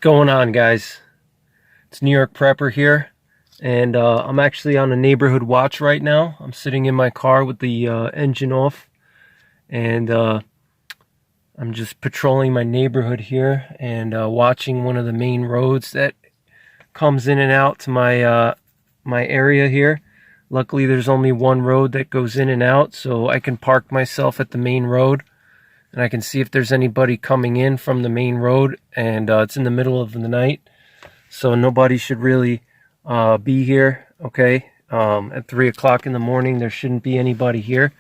going on, guys? It's New York Prepper here, and I'm actually on a neighborhood watch right now. I'm sitting in my car with the engine off, and I'm just patrolling my neighborhood here and watching one of the main roads that comes in and out to my area here. Luckily, there's only one road that goes in and out, so I can park myself at the main road, and I can see if there's anybody coming in from the main road, and it's in the middle of the night, so nobody should really be here, okay? At 3 o'clock in the morning, there shouldn't be anybody here,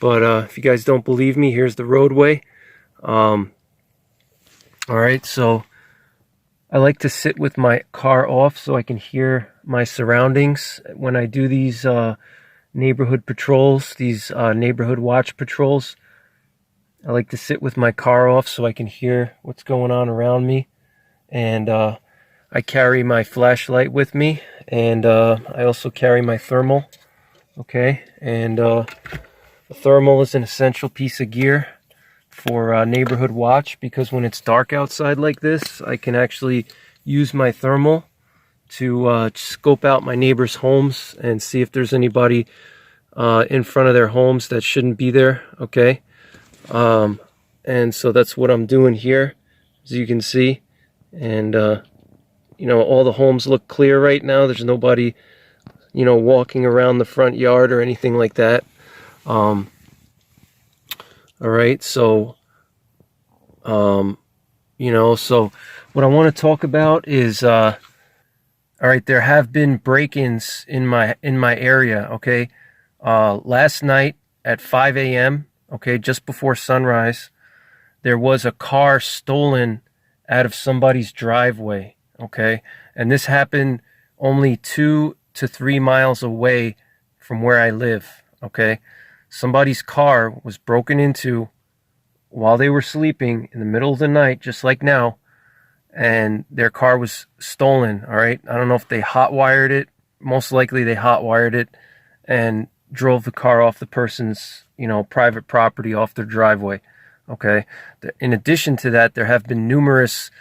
but if you guys don't believe me, here's the roadway. Alright, so I like to sit with my car off so I can hear my surroundings when I do these neighborhood patrols, these neighborhood watch patrols. I like to sit with my car off so I can hear what's going on around me. And I carry my flashlight with me, and I also carry my thermal. Okay, and the thermal is an essential piece of gear for neighborhood watch, because when it's dark outside like this, I can actually use my thermal to scope out my neighbors' homes and see if there's anybody in front of their homes that shouldn't be there. Okay, and so that's what I'm doing here, as you can see. And you know, all the homes look clear right now. There's nobody, you know, walking around the front yard or anything like that. All right, so you know, so what I want to talk about is all right, there have been break-ins in my area. Okay, last night at 5 a.m., okay, just before sunrise, there was a car stolen out of somebody's driveway. Okay, and this happened only 2 to 3 miles away from where I live. Okay, somebody's car was broken into while they were sleeping in the middle of the night, just like now, and their car was stolen. All right, I don't know if they hot-wired it. Most likely they hot-wired it and drove the car off the person's, you know, private property, off their driveway. Okay, in addition to that, there have been numerous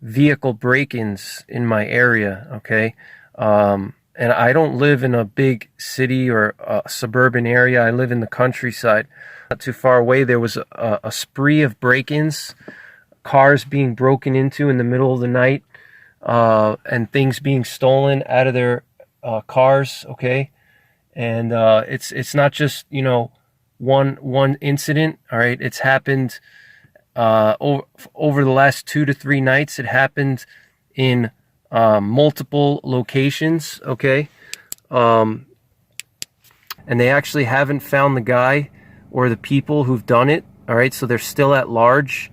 vehicle break-ins in my area. Okay, and I don't live in a big city or a suburban area. I live in the countryside. Not too far away, there was a spree of break-ins, cars being broken into in the middle of the night, and things being stolen out of their cars. Okay, and it's not just, you know, one incident. All right, it's happened over the last 2 to 3 nights. It happened in multiple locations. Okay, and they actually haven't found the guy or the people who've done it. All right, so they're still at large.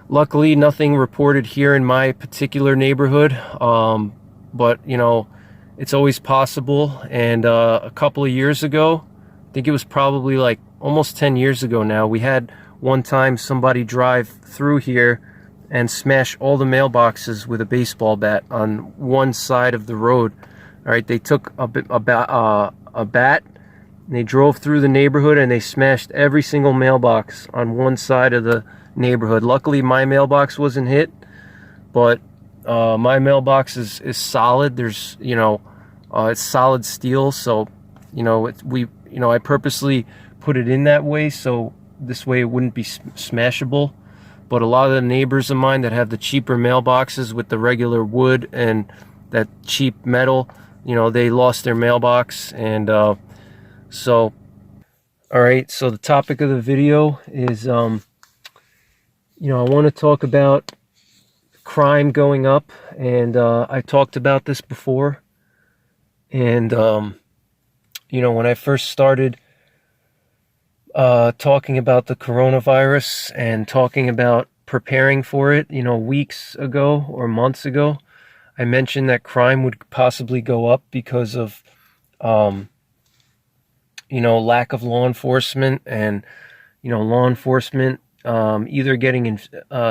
Luckily, nothing reported here in my particular neighborhood, but you know, it's always possible. And a couple of years ago, I think it was probably like almost 10 years ago now, we had one time somebody drive through here and smash all the mailboxes with a baseball bat on one side of the road. All right, they took a bat, and they drove through the neighborhood and they smashed every single mailbox on one side of the neighborhood. Luckily, my mailbox wasn't hit, but my mailbox is solid. There's, you know, it's solid steel, so you know, I purposely put it in that way, so this way it wouldn't be smashable. But a lot of the neighbors of mine that have the cheaper mailboxes with the regular wood and that cheap metal, you know, they lost their mailbox. And so, all right, so the topic of the video is, you know, I want to talk about crime going up, and I talked about this before. And you know, when I first started talking about the coronavirus and talking about preparing for it, you know, weeks ago or months ago, I mentioned that crime would possibly go up because of you know, lack of law enforcement, and you know, law enforcement either getting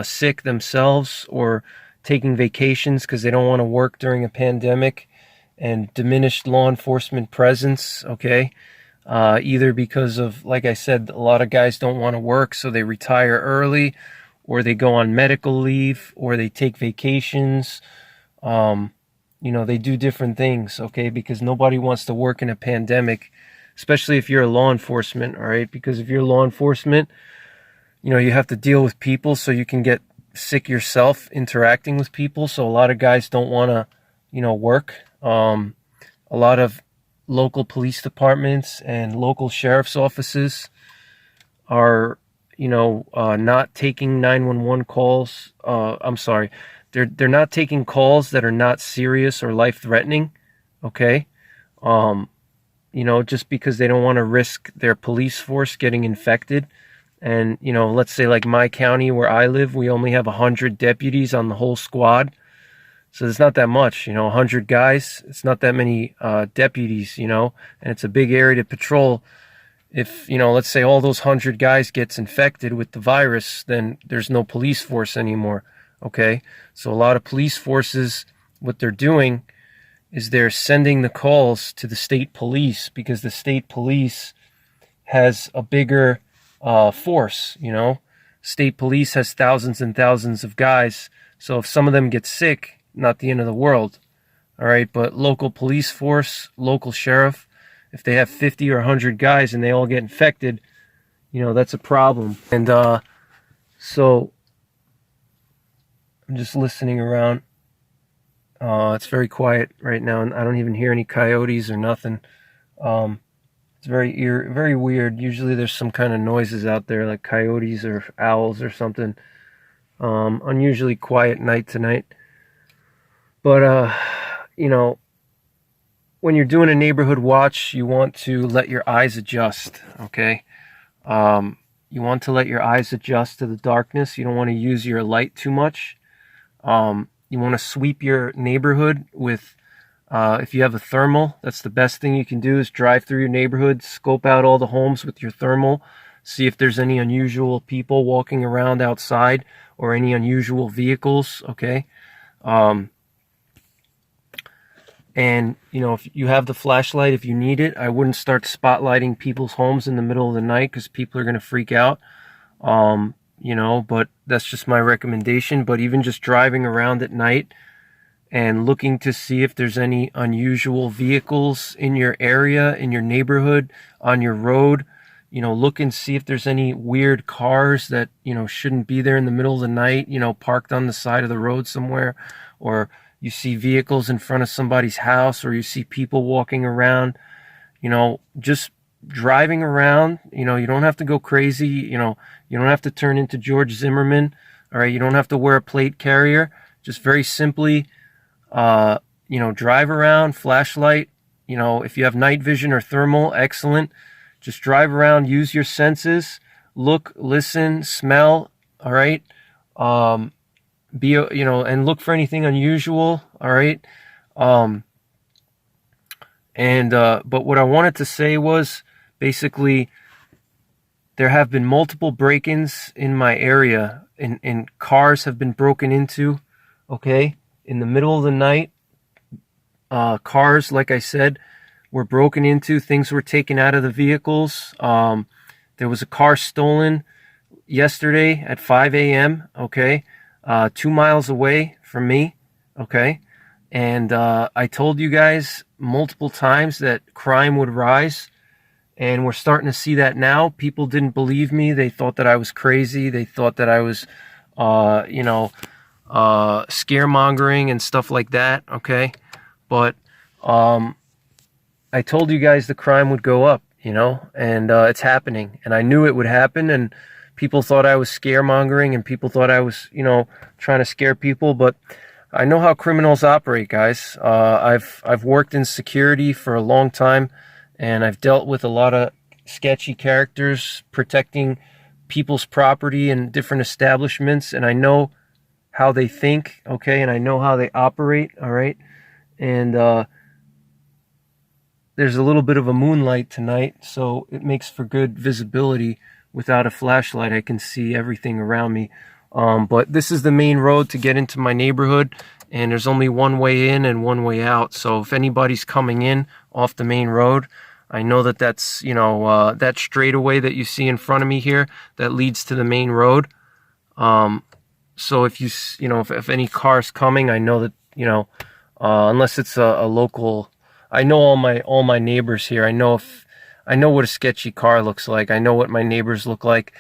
sick themselves or taking vacations because they don't want to work during a pandemic, and diminished law enforcement presence. Okay, either because of, like I said, a lot of guys don't want to work, so they retire early, or they go on medical leave, or they take vacations. They do different things, okay? Because nobody wants to work in a pandemic, especially if you're a law enforcement, all right? Because if you're law enforcement, you have to deal with people, so you can get sick yourself interacting with people. So a lot of guys don't want to, work. A lot of local police departments and local sheriff's offices are, not taking 911 calls. I'm sorry. They're not taking calls that are not serious or life-threatening, okay? Just because they don't want to risk their police force getting infected. And, let's say like my county where I live, we only have 100 deputies on the whole squad. So it's not that much, 100 guys. It's not that many deputies, and it's a big area to patrol. If, let's say all those 100 guys gets infected with the virus, then there's no police force anymore, okay? So a lot of police forces, what they're doing is they're sending the calls to the state police, because the state police has a bigger force, State police has thousands and thousands of guys. So if some of them get sick, not the end of the world, all right? But local police force, local sheriff, if they have 50 or 100 guys and they all get infected, that's a problem. And so I'm just listening around. It's very quiet right now, and I don't even hear any coyotes or nothing. It's very weird. Usually there's some kind of noises out there, like coyotes or owls or something. Unusually quiet night tonight. But, when you're doing a neighborhood watch, you want to let your eyes adjust, okay? You want to let your eyes adjust to the darkness. You don't want to use your light too much. You want to sweep your neighborhood with, if you have a thermal, that's the best thing you can do, is drive through your neighborhood, scope out all the homes with your thermal, see if there's any unusual people walking around outside or any unusual vehicles, okay? And, if you have the flashlight, if you need it, I wouldn't start spotlighting people's homes in the middle of the night, because people are going to freak out. But that's just my recommendation. But even just driving around at night and looking to see if there's any unusual vehicles in your area, in your neighborhood, on your road, look and see if there's any weird cars that, shouldn't be there in the middle of the night, parked on the side of the road somewhere, or you see vehicles in front of somebody's house, or you see people walking around, just driving around. You don't have to go crazy. You don't have to turn into George Zimmerman. All right. You don't have to wear a plate carrier. Just very simply, drive around, flashlight. If you have night vision or thermal, excellent. Just drive around, use your senses, look, listen, smell. All right. And look for anything unusual, all right? But what I wanted to say was, basically, there have been multiple break-ins in my area, and cars have been broken into, okay? In the middle of the night, cars, like I said, were broken into, things were taken out of the vehicles. There was a car stolen yesterday at 5 a.m., okay? 2 miles away from me, okay? And I told you guys multiple times that crime would rise, and we're starting to see that now. People didn't believe me. They thought that I was crazy. They thought that I was, scaremongering and stuff like that, okay? But I told you guys the crime would go up, and it's happening. And I knew it would happen, and people thought I was scaremongering, and people thought I was, trying to scare people. But I know how criminals operate, guys. I've worked in security for a long time, and I've dealt with a lot of sketchy characters protecting people's property in different establishments, and I know how they think, okay, and I know how they operate, all right? And there's a little bit of a moonlight tonight, so it makes for good visibility. Without a flashlight, I can see everything around me. But this is the main road to get into my neighborhood, and there's only one way in and one way out. So if anybody's coming in off the main road, I know that that's, that straightaway that you see in front of me here that leads to the main road. So if if any car's coming, I know that, unless it's a local, I know all my neighbors here. I know what a sketchy car looks like. I know what my neighbors look like.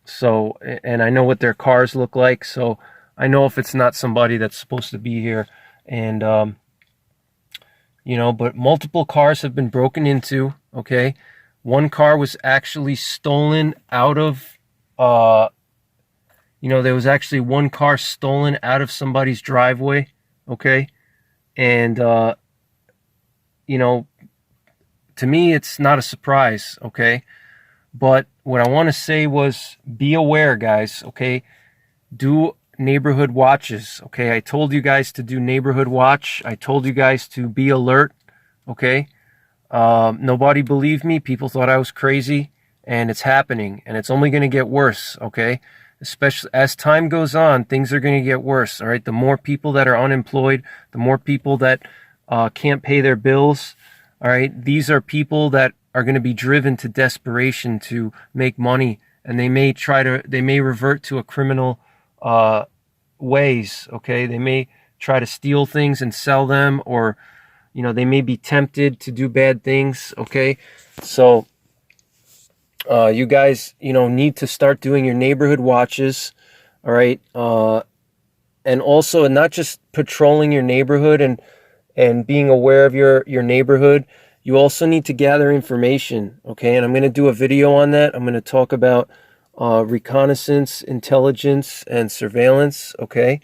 So, and I know what their cars look like. So I know if it's not somebody that's supposed to be here. And, but multiple cars have been broken into. Okay. One car was actually stolen out of, there was actually one car stolen out of somebody's driveway. Okay. And, to me, it's not a surprise. Okay. But what I want to say was, be aware, guys, okay? Do neighborhood watches, okay? I told you guys to do neighborhood watch. I told you guys to be alert, okay? Nobody believed me. People thought I was crazy, and it's happening, and it's only going to get worse, okay? Especially as time goes on, things are going to get worse, all right? The more people that are unemployed, the more people that can't pay their bills, all right? These are people that are going to be driven to desperation to make money, and they may revert to a criminal ways, okay? They may try to steal things and sell them, or they may be tempted to do bad things, okay? So you guys need to start doing your neighborhood watches, all right? And also, not just patrolling your neighborhood and being aware of your neighborhood. You also need to gather information, okay? And I'm going to do a video on that. I'm going to talk about reconnaissance, intelligence, and surveillance, okay?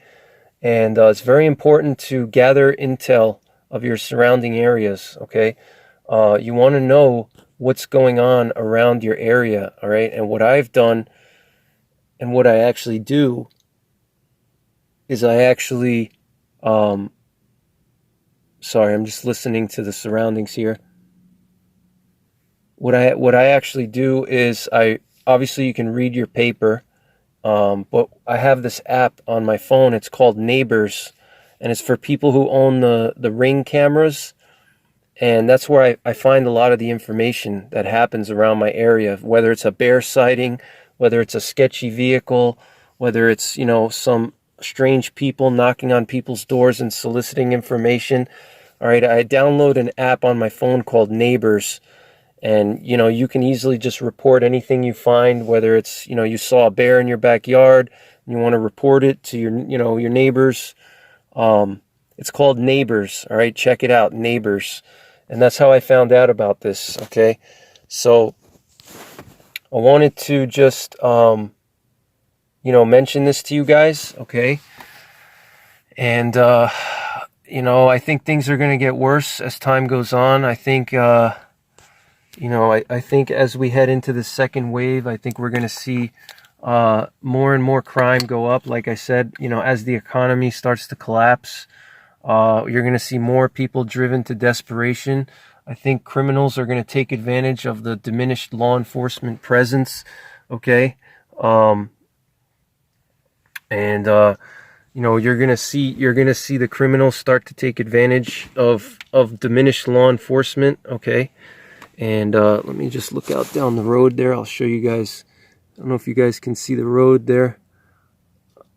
And it's very important to gather intel of your surrounding areas, okay? You want to know what's going on around your area, all right? And what I've done and what I actually do is I actually... sorry, I'm just listening to the surroundings here. What I actually do is obviously you can read your paper, but I have this app on my phone. It's called Neighbors, and it's for people who own the Ring cameras, and that's where I find a lot of the information that happens around my area, whether it's a bear sighting, whether it's a sketchy vehicle, whether it's some strange people knocking on people's doors and soliciting information. All right, I download an app on my phone called Neighbors, and you can easily just report anything you find, whether it's you saw a bear in your backyard and you want to report it to your your neighbors. It's called Neighbors. All right, check it out, Neighbors. And that's how I found out about this, okay? So I wanted to just mention this to you guys, okay? And I think things are going to get worse as time goes on. I think I think as we head into the second wave, I think we're going to see more and more crime go up. Like I said, as the economy starts to collapse, you're going to see more people driven to desperation. I think criminals are going to take advantage of the diminished law enforcement presence, okay? You're going to see the criminals start to take advantage of diminished law enforcement, okay? And let me just look out down the road there. I'll show you guys. I don't know if you guys can see the road there.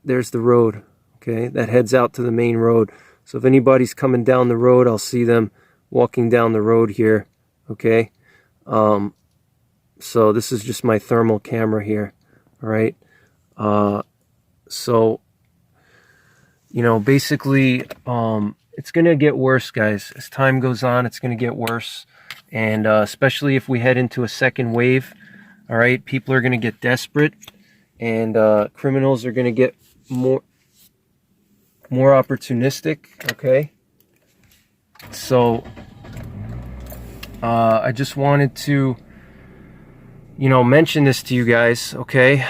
There's the road, okay? That heads out to the main road. So if anybody's coming down the road, I'll see them walking down the road here, okay? So this is just my thermal camera here, all right? Basically, it's going to get worse, guys. As time goes on, it's going to get worse. And especially if we head into a second wave, all right, people are going to get desperate, and criminals are going to get more opportunistic, okay? So I just wanted to, mention this to you guys, okay?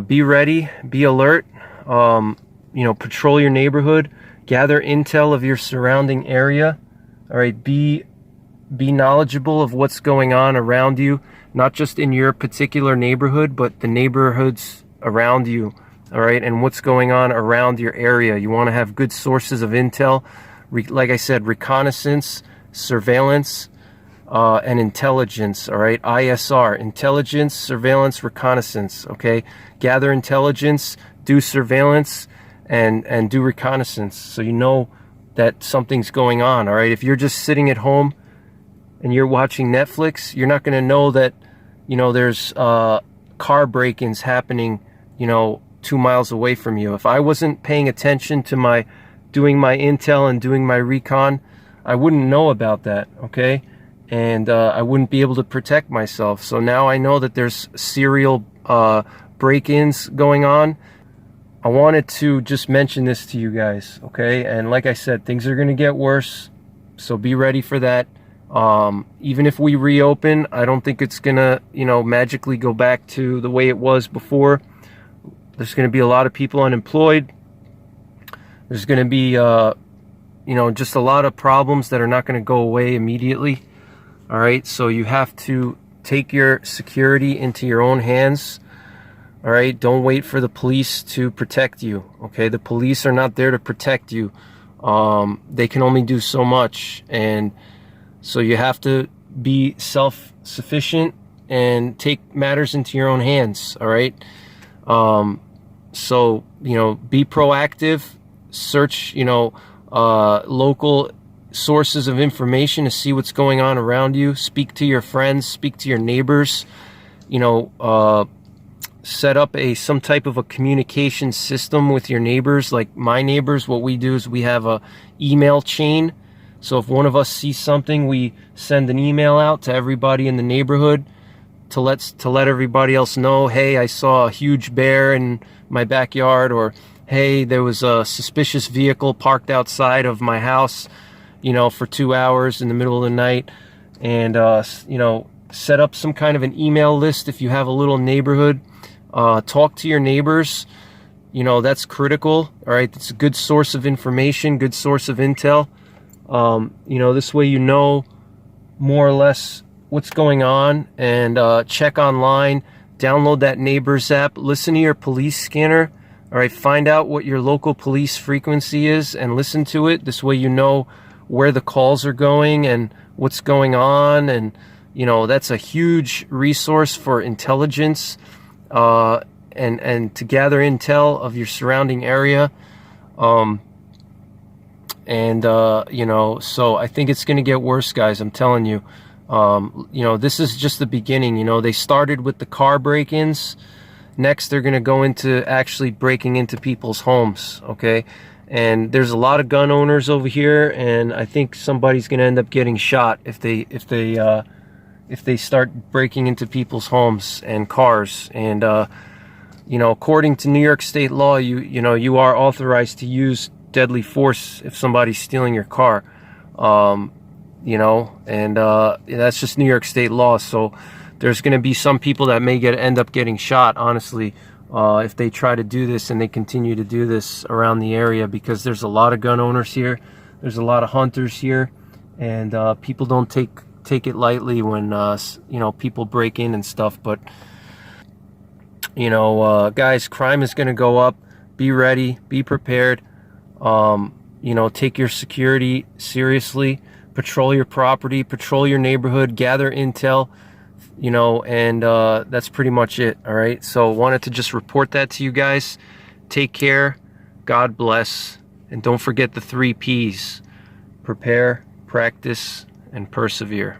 Be ready, be alert, patrol your neighborhood, gather intel of your surrounding area, all right? Be knowledgeable of what's going on around you, not just in your particular neighborhood, but the neighborhoods around you, all right, and what's going on around your area. You want to have good sources of intel, like I said, reconnaissance, surveillance, and intelligence. All right, ISR, intelligence, surveillance, reconnaissance. Okay, gather intelligence, do surveillance, and do reconnaissance, so you know that something's going on. All right, if you're just sitting at home and you're watching Netflix, you're not going to know that, you know, there's car break-ins happening, you know, 2 miles away from you. If I wasn't paying attention to doing my intel and doing my recon, I wouldn't know about that, okay? And I wouldn't be able to protect myself. So now I know that there's serial break-ins going on. I wanted to just mention this to you guys, okay? And like I said, things are going to get worse, so be ready for that. Even if we reopen, I don't think it's gonna, you know, magically go back to the way it was before. There's gonna be a lot of people unemployed. There's gonna be, you know, just a lot of problems that are not gonna go away immediately. All right, so you have to take your security into your own hands. All right, don't wait for the police to protect you. Okay, the police are not there to protect you. They can only do so much, and so you have to be self-sufficient and take matters into your own hands. All right, so, you know, be proactive. Search, you know, local sources of information to see what's going on around you. Speak to your friends, speak to your neighbors. You know, set up some type of a communication system with your neighbors. Like my neighbors, what we do is we have a email chain. So if one of us sees something, we send an email out to everybody in the neighborhood to let everybody else know, hey, I saw a huge bear in my backyard, or hey, there was a suspicious vehicle parked outside of my house, you know, for 2 hours in the middle of the night. And you know, set up some kind of an email list if you have a little neighborhood. Talk to your neighbors. You know, that's critical. All right, it's a good source of information, good source of intel. You know, this way you know more or less what's going on, and check online, download that Neighbors app, listen to your police scanner. All right, find out what your local police frequency is and listen to it. This way you know where the calls are going and what's going on, and you know, that's a huge resource for intelligence and to gather intel of your surrounding area. You know, so I think it's going to get worse, guys. I'm telling you. You know, this is just the beginning. You know, they started with the car break-ins. Next, they're going to go into actually breaking into people's homes, okay? And there's a lot of gun owners over here, and I think somebody's going to end up getting shot if they start breaking into people's homes and cars. And you know, according to New York state law, you know, you are authorized to use deadly force if somebody's stealing your car. You know, and that's just New York state law. So there's going to be some people that may end up getting shot, honestly, if they try to do this and they continue to do this around the area, because there's a lot of gun owners here. There's a lot of hunters here, and people don't take it lightly when you know, people break in and stuff. But you know, guys, crime is going to go up. Be ready, be prepared. You know, take your security seriously. Patrol your property, patrol your neighborhood, gather intel, you know, and that's pretty much it. All right, so wanted to just report that to you guys. Take care, God bless, and don't forget the 3 P's: prepare, practice, and persevere.